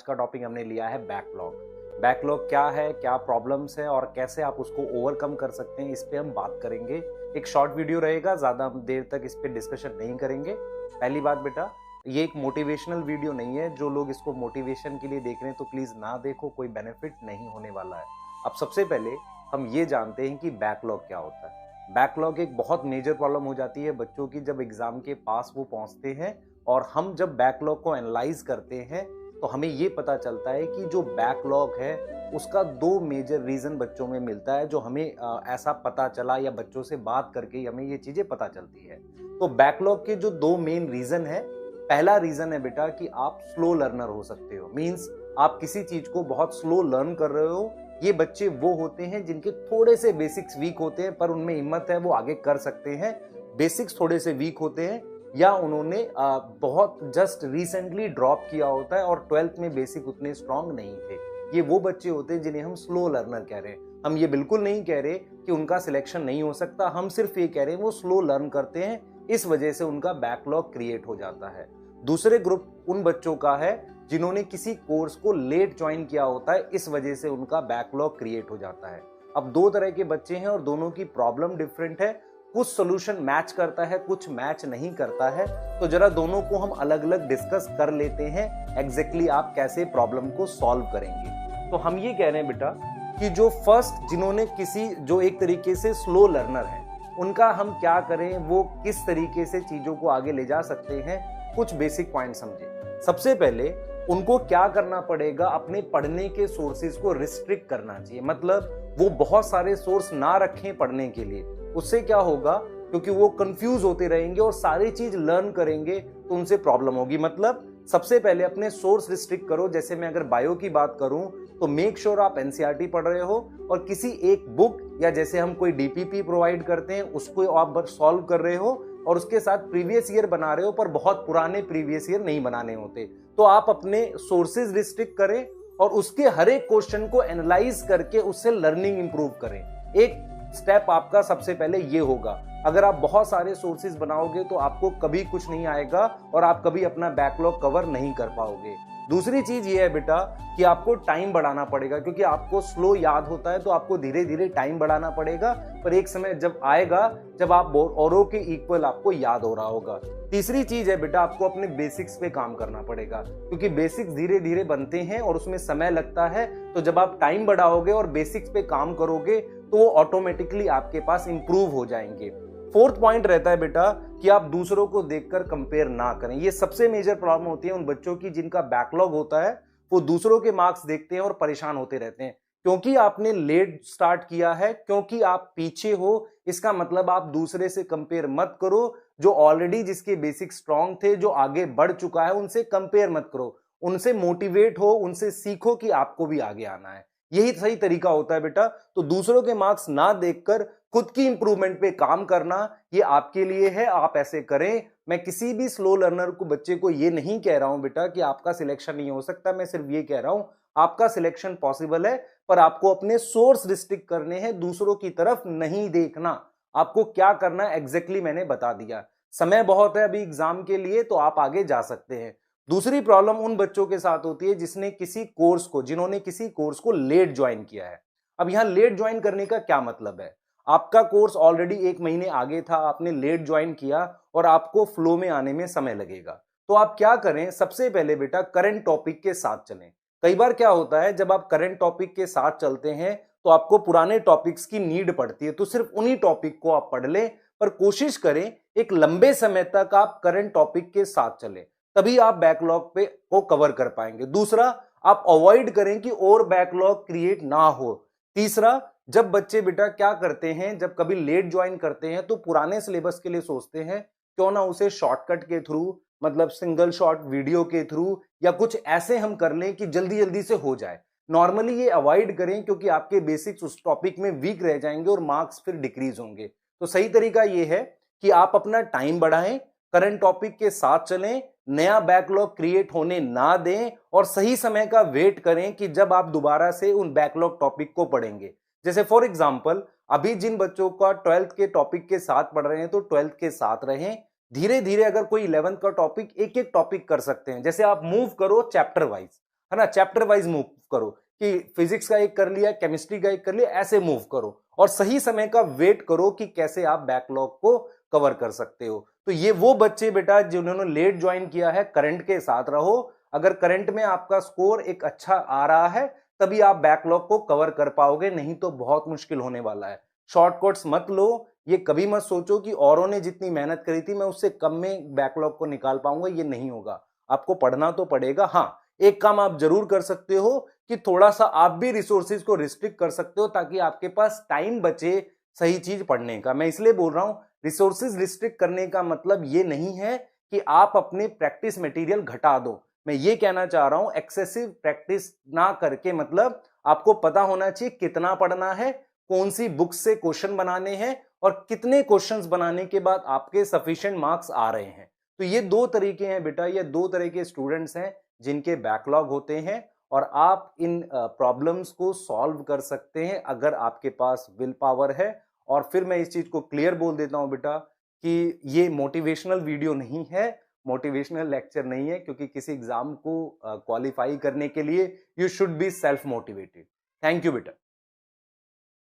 का टॉपिक हमने लिया है बैकलॉग। बैकलॉग क्या है, क्या प्रॉब्लम्स है और कैसे आप उसको ओवरकम कर सकते हैं, इस पे हम बात करेंगे। एक शॉर्ट वीडियो रहेगा, ज़्यादा देर तक इस पे डिस्कशन नहीं करेंगे। पहली बात बेटा, ये एक मोटिवेशनल वीडियो नहीं है। जो लोग इसको मोटिवेशन के लिए देख रहे हैं तो प्लीज़ ना देखो, कोई बेनिफिट नहीं होने वाला है। अब सबसे पहले हम ये जानते हैं कि बैकलॉग क्या होता है। बैकलॉग एक बहुत मेजर प्रॉब्लम हो जाती है बच्चों की जब एग्जाम के पास वो पहुंचते हैं, और हम जब बैकलॉग को एनालाइज करते हैं तो हमें ये पता चलता है कि जो बैकलॉग है उसका दो मेजर रीजन बच्चों में मिलता है, जो हमें ऐसा पता चला या बच्चों से बात करके हमें ये चीजें पता चलती है। तो बैकलॉग के जो दो मेन रीजन है, पहला रीजन है बेटा कि आप स्लो लर्नर हो सकते हो। मींस आप किसी चीज को बहुत स्लो लर्न कर रहे हो। ये बच्चे वो होते हैं जिनके थोड़े से बेसिक्स वीक होते हैं पर उनमें हिम्मत है, वो आगे कर सकते हैं। बेसिक्स थोड़े से वीक होते हैं या उन्होंने बहुत जस्ट रिसेंटली ड्रॉप किया होता है और 12th में बेसिक उतने स्ट्रांग नहीं थे। ये वो बच्चे होते हैं जिन्हें हम स्लो लर्नर कह रहे हैं। हम ये बिल्कुल नहीं कह रहे कि उनका सिलेक्शन नहीं हो सकता, हम सिर्फ ये कह रहे हैं वो स्लो लर्न करते हैं, इस वजह से उनका बैकलॉग क्रिएट हो जाता है। दूसरे ग्रुप उन बच्चों का है जिन्होंने किसी कोर्स को लेट ज्वाइन किया होता है, इस वजह से उनका बैकलॉग क्रिएट हो जाता है। अब दो तरह के बच्चे हैं और दोनों की प्रॉब्लम डिफरेंट है। कुछ सॉल्यूशन मैच करता है, कुछ मैच नहीं करता है। तो जरा दोनों को हम अलग अलग डिस्कस कर लेते हैं, एग्जैक्टली आप कैसे प्रॉब्लम को सॉल्व करेंगे। तो हम ये कह रहे हैं बेटा कि जो फर्स्ट जिन्होंने जो एक तरीके से स्लो लर्नर है, उनका हम क्या करें, वो किस तरीके से चीजों को आगे ले जा सकते हैं, कुछ बेसिक पॉइंट समझे। सबसे पहले उनको क्या करना पड़ेगा, अपने पढ़ने के सोर्सेज को रिस्ट्रिक्ट करना चाहिए। मतलब वो बहुत सारे सोर्स ना रखें पढ़ने के लिए। उससे क्या होगा, क्योंकि वो कंफ्यूज होते रहेंगे और सारी चीज लर्न करेंगे तो उनसे प्रॉब्लम होगी। मतलब सबसे पहले अपने सोर्स रिस्ट्रिक्ट करो। जैसे मैं अगर बायो की बात करूं तो मेक श्योर आप एनसीईआरटी पढ़ रहे हो और किसी एक बुक या जैसे हम कोई डीपीपी प्रोवाइड करते हैं उसको आप सॉल्व कर रहे हो और उसके साथ प्रीवियस ईयर बना रहे हो, पर बहुत पुराने प्रीवियस ईयर नहीं बनाने होते। तो आप अपने सोर्सेज रिस्ट्रिक्ट करें और उसके हर एक क्वेश्चन को एनालाइज करके उससे लर्निंग इंप्रूव करें। एक स्टेप आपका सबसे पहले ये होगा। अगर आप बहुत सारे सोर्सेज बनाओगे तो आपको कभी कुछ नहीं आएगा और आप कभी अपना बैकलॉग कवर नहीं कर पाओगे। दूसरी चीज ये है बेटा कि आपको टाइम बढ़ाना पड़ेगा, क्योंकि आपको स्लो याद होता है तो आपको धीरे धीरे टाइम बढ़ाना पड़ेगा, पर एक समय जब आएगा जब आप औरों के इक्वल आपको याद हो रहा होगा। तीसरी चीज है बेटा, आपको अपने बेसिक्स पे काम करना पड़ेगा, क्योंकि बेसिक्स धीरे धीरे बनते हैं और उसमें समय लगता है। तो जब आप टाइम बढ़ाओगे और बेसिक्स पे काम करोगे तो वो ऑटोमेटिकली आपके पास इंप्रूव हो जाएंगे। फोर्थ पॉइंट रहता है बेटा कि आप दूसरों को देखकर कंपेयर ना करें। ये सबसे मेजर प्रॉब्लम होती है उन बच्चों की जिनका बैकलॉग होता है। वो दूसरों के मार्क्स देखते हैं और परेशान होते रहते हैं, क्योंकि आपने लेट स्टार्ट किया है, क्योंकि आप पीछे हो। इसका मतलब आप दूसरे से कंपेयर मत करो। जो ऑलरेडी जिसके बेसिक स्ट्रांग थे, जो आगे बढ़ चुका है, उनसे कंपेयर मत करो। उनसे मोटिवेट हो, उनसे सीखो कि आपको भी आगे आना है। यही सही तरीका होता है बेटा। तो दूसरों के मार्क्स ना देखकर खुद की इंप्रूवमेंट पे काम करना, ये आपके लिए है, आप ऐसे करें। मैं किसी भी स्लो लर्नर को बच्चे को ये नहीं कह रहा हूं बेटा कि आपका सिलेक्शन नहीं हो सकता। मैं सिर्फ ये कह रहा हूं आपका सिलेक्शन पॉसिबल है, पर आपको अपने सोर्स रिस्ट्रिक्ट करने हैं, दूसरों की तरफ नहीं देखना। आपको क्या करना है एग्जैक्टली मैंने बता दिया। समय बहुत है अभी एग्जाम के लिए, तो आप आगे जा सकते हैं। दूसरी प्रॉब्लम उन बच्चों के साथ होती है जिन्होंने किसी कोर्स को लेट ज्वाइन किया है। अब यहां लेट ज्वाइन करने का क्या मतलब है, आपका कोर्स ऑलरेडी 1 महीने आगे था, आपने लेट ज्वाइन किया और आपको फ्लो में आने में समय लगेगा। तो आप क्या करें, सबसे पहले बेटा करंट टॉपिक के साथ चलें। कई बार क्या होता है, जब आप करंट टॉपिक के साथ चलते हैं तो आपको पुराने टॉपिक्स की नीड पड़ती है, तो सिर्फ उन्हीं टॉपिक को आप पढ़ लें, पर कोशिश करें एक लंबे समय तक आप करंट टॉपिक के साथ चलें, तभी आप बैकलॉग पे को कवर कर पाएंगे। दूसरा, आप अवॉइड करें कि और बैकलॉग क्रिएट ना हो। तीसरा, जब बच्चे बेटा क्या करते हैं, जब कभी लेट ज्वाइन करते हैं तो पुराने सिलेबस के लिए सोचते हैं, क्यों ना उसे शॉर्टकट के थ्रू, मतलब सिंगल शॉट वीडियो के थ्रू या कुछ ऐसे हम कर लें कि जल्दी जल्दी से हो जाए। नॉर्मली ये अवॉइड करें, क्योंकि आपके बेसिक्स उस टॉपिक में वीक रह जाएंगे और मार्क्स फिर डिक्रीज होंगे। तो सही तरीका ये है कि आप अपना टाइम बढ़ाएं, करंट टॉपिक के साथ चलें, नया बैकलॉग क्रिएट होने ना दें और सही समय का वेट करें कि जब आप दोबारा से उन बैकलॉग टॉपिक को पढ़ेंगे। जैसे फॉर एग्जांपल, अभी जिन बच्चों का 12th के टॉपिक के साथ पढ़ रहे हैं तो 12th के साथ रहें। धीरे धीरे अगर कोई 11th का टॉपिक, एक एक टॉपिक कर सकते हैं। जैसे आप मूव करो चैप्टर वाइज, है ना, चैप्टर वाइज मूव करो कि फिजिक्स का एक कर लिया, केमिस्ट्री का एक कर लिया, ऐसे मूव करो और सही समय का वेट करो कि कैसे आप बैकलॉग को कवर कर सकते हो। तो ये वो बच्चे बेटा जिन्होंने लेट ज्वाइन किया है, करंट के साथ रहो। अगर करंट में आपका स्कोर एक अच्छा आ रहा है तभी आप बैकलॉग को कवर कर पाओगे, नहीं तो बहुत मुश्किल होने वाला है। शॉर्टकट्स मत लो, ये कभी मत सोचो कि औरों ने जितनी मेहनत करी थी मैं उससे कम में बैकलॉग को निकाल पाऊंगा, ये नहीं होगा। आपको पढ़ना तो पड़ेगा। हाँ, एक काम आप जरूर कर सकते हो कि थोड़ा सा आप भी रिसोर्सेज को रिस्ट्रिक्ट कर सकते हो ताकि आपके पास टाइम बचे सही चीज पढ़ने का। मैं इसलिए बोल रहा हूं रिसोर्सेज रिस्ट्रिक्ट करने का मतलब ये नहीं है कि आप अपने प्रैक्टिस मटेरियल घटा दो। मैं ये कहना चाह रहा हूं एक्सेसिव प्रैक्टिस ना करके, मतलब आपको पता होना चाहिए कितना पढ़ना है, कौन सी बुक से क्वेश्चन बनाने हैं और कितने क्वेश्चंस बनाने के बाद आपके सफिशिएंट मार्क्स आ रहे हैं। तो ये दो तरीके हैं बेटा, ये दो तरह के स्टूडेंट्स हैं जिनके बैकलॉग होते हैं और आप इन प्रॉब्लम्स को सॉल्व कर सकते हैं अगर आपके पास विल पावर है। और फिर मैं इस चीज को क्लियर बोल देता हूं बेटा कि ये मोटिवेशनल वीडियो नहीं है, मोटिवेशनल लेक्चर नहीं है, क्योंकि किसी एग्जाम को क्वालिफाई करने के लिए you should be self motivated. Thank you बेटा।